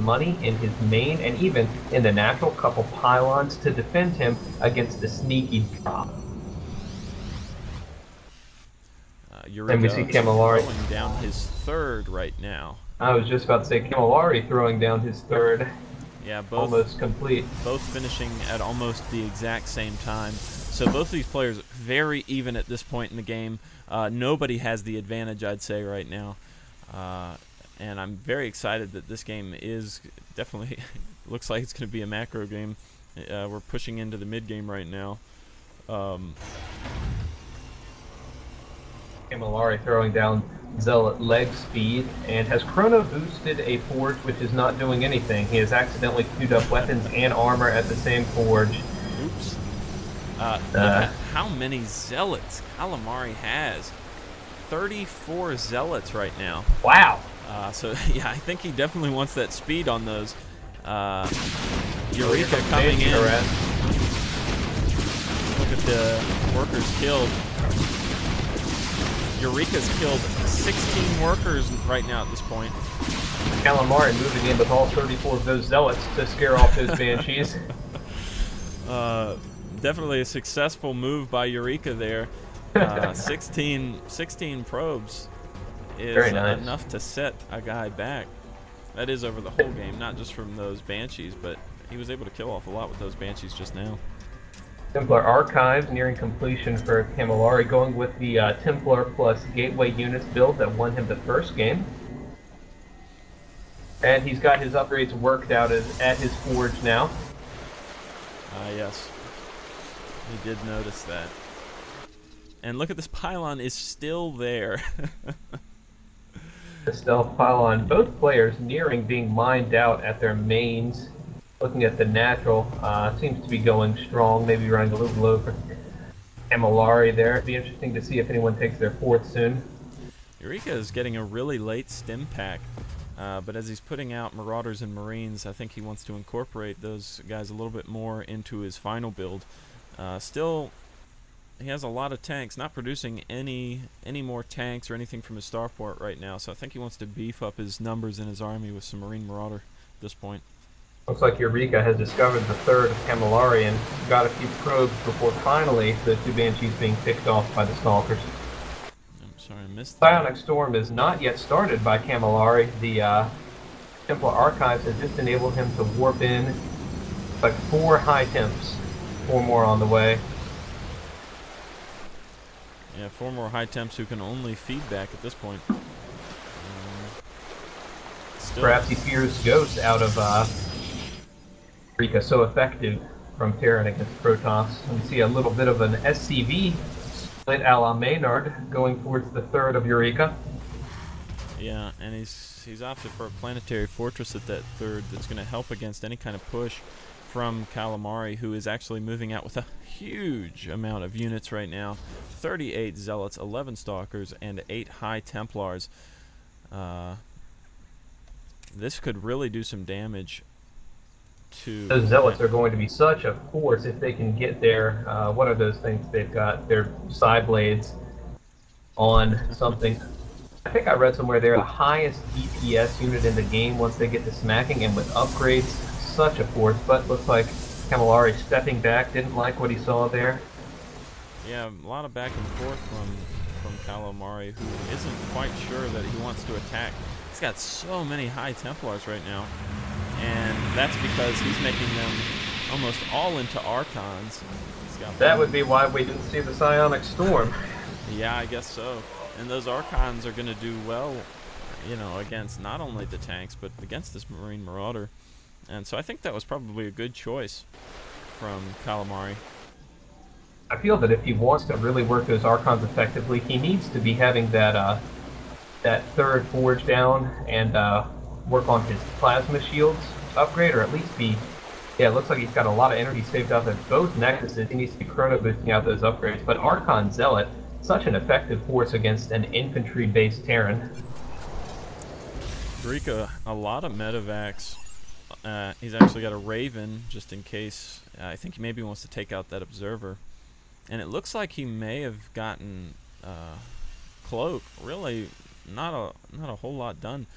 money in his main and even in the natural couple pylons to defend him against the sneaky drop. And we see Eureka Kammalleri throwing down his third right now. I was just about to say Kammalleri throwing down his third. Yeah, Almost complete. Both finishing at almost the exact same time. So both of these players very even at this point in the game. Nobody has the advantage, I'd say, right now. And I'm very excited that this game is definitely looks like it's going to be a macro game. We're pushing into the mid game right now. Kammalleri throwing down Zealot leg speed, and has chrono boosted a forge which is not doing anything. He has accidentally queued up weapons and armor at the same forge. Oops. Look at how many zealots Kammalleri has. 34 zealots right now. Wow. So yeah, I think he definitely wants that speed on those. Eureka coming in. Look at the workers killed. Eureka's killed 16 workers right now at this point. Kammalleri moving in with all 34 of those zealots to scare off those banshees. Definitely a successful move by Eureka there. 16 probes is Very nice. enough to set a guy back. That is over the whole game, not just from those banshees, but he was able to kill off a lot with those banshees just now. Templar Archives nearing completion for Kammalleri, going with the Templar plus Gateway units build that won him the first game. And he's got his upgrades worked out at his forge now. Yes. He did notice that. And look at this pylon is still there. The stealth pylon, both players nearing being mined out at their mains. Looking at the natural, seems to be going strong, maybe running a little low for Kammalleri there. It'd be interesting to see if anyone takes their fourth soon. Eureka is getting a really late stim pack, but as he's putting out Marauders and Marines, I think he wants to incorporate those guys a little bit more into his final build. Still, he has a lot of tanks, not producing any more tanks or anything from his starport right now, so I think he wants to beef up his numbers in his army with some Marine Marauder at this point. Looks like Eureka has discovered the third of Kammalleri and got a few probes before finally the two banshees being picked off by the stalkers. I'm sorry, I missed that. Psionic Storm is not yet started by Kammalleri. The Templar Archives has just enabled him to warp in like 4 high temps. 4 more on the way. Yeah, 4 more high temps who can only feedback at this point. Still. Perhaps he fears ghosts out of Eureka, so effective from Terran against Protoss. We see a little bit of an SCV split a la Maynard going towards the third of Eureka. Yeah, and he's opted for a planetary fortress at that third that's going to help against any kind of push from Kammalleri, who is actually moving out with a huge amount of units right now. 38 Zealots, 11 Stalkers, and 8 High Templars. This could really do some damage to... Those Zealots are going to be such a force if they can get their, what are those things they've got? Their side blades on something. I think I read somewhere they're the highest DPS unit in the game once they get to smacking, and with upgrades, such a force. But looks like Kammalleri stepping back, didn't like what he saw there. Yeah, a lot of back and forth from Kammalleri, who isn't quite sure that he wants to attack. He's got so many High Templars right now, and that's because he's making them almost all into Archons. That would be why we didn't see the Psionic Storm. Yeah, I guess so. And those Archons are going to do well, you know, against not only the tanks, but against this Marine Marauder. And so I think that was probably a good choice from Kammalleri. I feel that if he wants to really work those Archons effectively, he needs to be having that that third forge down and work on his plasma shields upgrade, or at least be... Yeah, it looks like he's got a lot of energy saved up at both nexuses. He needs to be chrono boosting out those upgrades. But Archon Zealot, such an effective force against an infantry-based Terran. Eureka, a lot of medevacs. He's actually got a Raven, just in case. I think he maybe wants to take out that Observer. And it looks like he may have gotten Cloak. Really, not a whole lot done.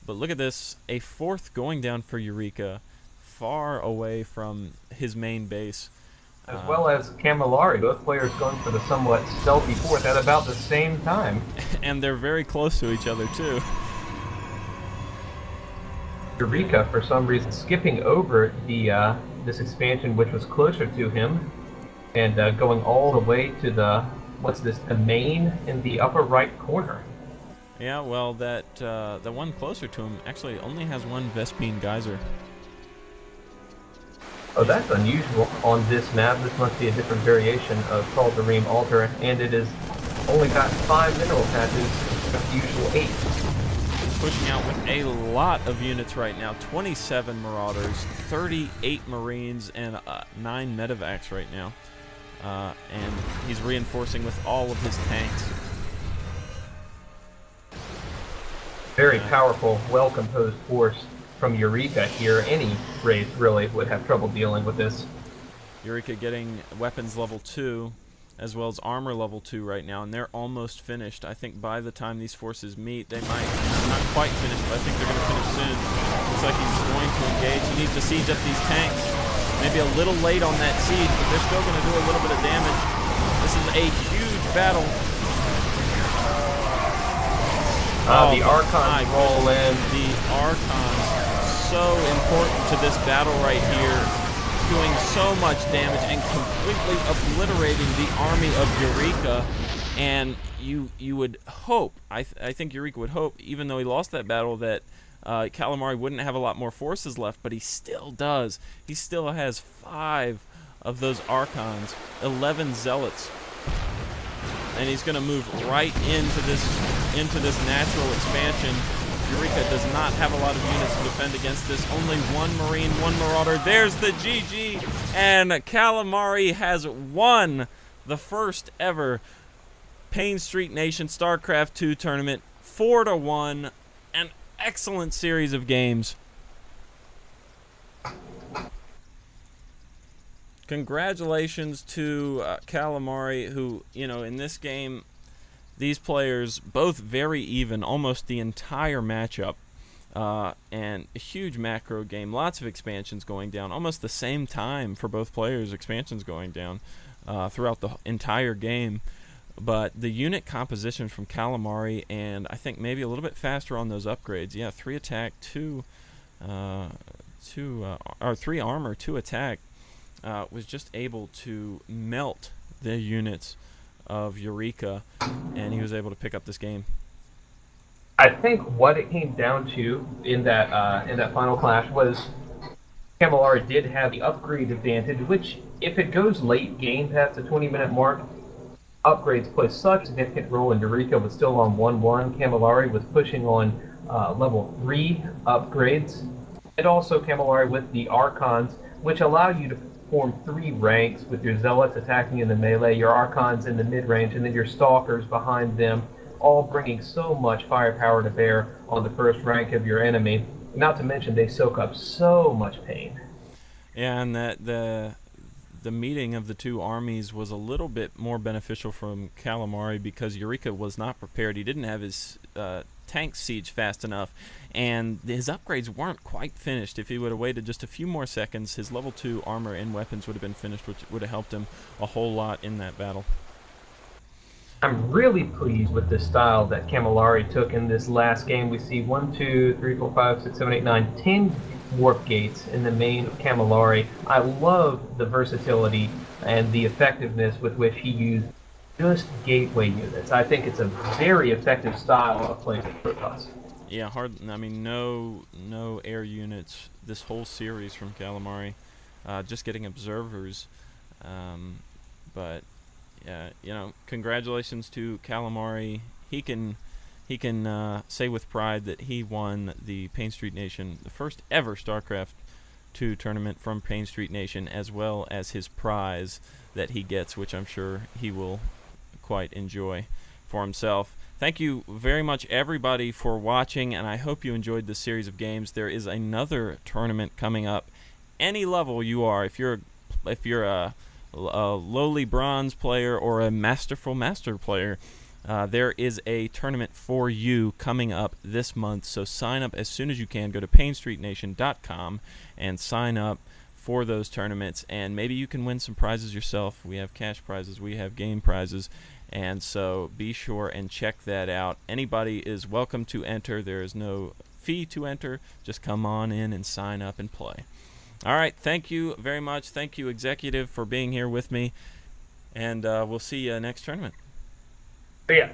But look at this, a fourth going down for Eureka, far away from his main base. As well as Kammalleri, both players going for the somewhat stealthy fourth at about the same time. And they're very close to each other, too. Eureka, for some reason, skipping over the this expansion, which was closer to him, and going all the way to the the main in the upper right corner. Yeah, well, the one closer to him actually only has one Vespine geyser. Oh, that's unusual on this map. This must be a different variation of Tal'Darim Altar, and it is only got 5 mineral patches, the usual 8. Pushing out with a lot of units right now. 27 Marauders, 38 Marines, and 9 Medivacs right now. And he's reinforcing with all of his tanks. Very powerful, well-composed force from Eureka here. Any race really would have trouble dealing with this. Eureka getting weapons level 2, as well as armor level 2 right now, and they're almost finished. I think by the time these forces meet, they might not quite finish, but I think they're going to finish soon. Looks like he's going to engage. He needs to siege up these tanks. Maybe a little late on that siege, but they're still going to do a little bit of damage. This is a huge battle. The Archons roll in. The Archons, so important to this battle right here, doing so much damage and completely obliterating the army of Eureka. And you would hope, I think Eureka would hope, even though he lost that battle, that Kammalleri wouldn't have a lot more forces left, but he still does. He still has 5 of those Archons, 11 Zealots, and he's going to move right into this natural expansion. Eureka does not have a lot of units to defend against this. Only 1 Marine, 1 Marauder. There's the GG, and Kammalleri has won the first ever Payne Street Nation StarCraft2 tournament, 4-1. An excellent series of games. Congratulations to Kammalleri, who, in this game, these players, both very even, almost the entire matchup, and a huge macro game, lots of expansions going down, almost the same time for both players, expansions going down throughout the entire game. But the unit composition from Kammalleri, and I think maybe a little bit faster on those upgrades. Yeah, 3 attack, 3 armor, 2 attack, was just able to melt the units of Eureka, and he was able to pick up this game. I think what it came down to in that final clash was Kammalleri did have the upgrade advantage, which if it goes late game past the 20-minute mark, upgrades play such a significant role, and Eureka was still on 1-1. Kammalleri was pushing on level 3 upgrades, and also Kammalleri with the Archons, which allow you to form 3 ranks with your Zealots attacking in the melee, your Archons in the mid-range, and then your Stalkers behind them, all bringing so much firepower to bear on the first rank of your enemy. Not to mention they soak up so much pain. Yeah, and that the meeting of the 2 armies was a little bit more beneficial from Kammalleri because Eureka was not prepared. He didn't have his tank siege fast enough, and his upgrades weren't quite finished. If he would have waited just a few more seconds, his level 2 armor and weapons would have been finished, which would have helped him a whole lot in that battle. I'm really pleased with the style that Kammalleri took in this last game. We see 1, 2, 3, 4, 5, 6, 7, 8, 9, 10 warp gates in the main of Kammalleri. I love the versatility and the effectiveness with which he used just gateway units. I think it's a very effective style of playing Protoss. Yeah, no air units this whole series from Kammalleri. Just getting observers, but congratulations to Kammalleri. He can say with pride that he won the Payne Street Nation, the first ever StarCraft2 tournament from Payne Street Nation, as well as his prize that he gets, which I'm sure he will quite enjoy for himself. Thank you very much, everybody, for watching, and I hope you enjoyed this series of games. There is another tournament coming up. Any level you are, if you're a lowly bronze player or a masterful master player, there is a tournament for you coming up this month, so sign up as soon as you can. Go to PainStreetNation.com and sign up for those tournaments, and maybe you can win some prizes yourself. We have cash prizes, we have game prizes, and so be sure and check that out. Anybody is welcome to enter. There is no fee to enter. Just come on in and sign up and play. All right, thank you very much. Thank you, Executive, for being here with me, and we'll see you next tournament. Yeah.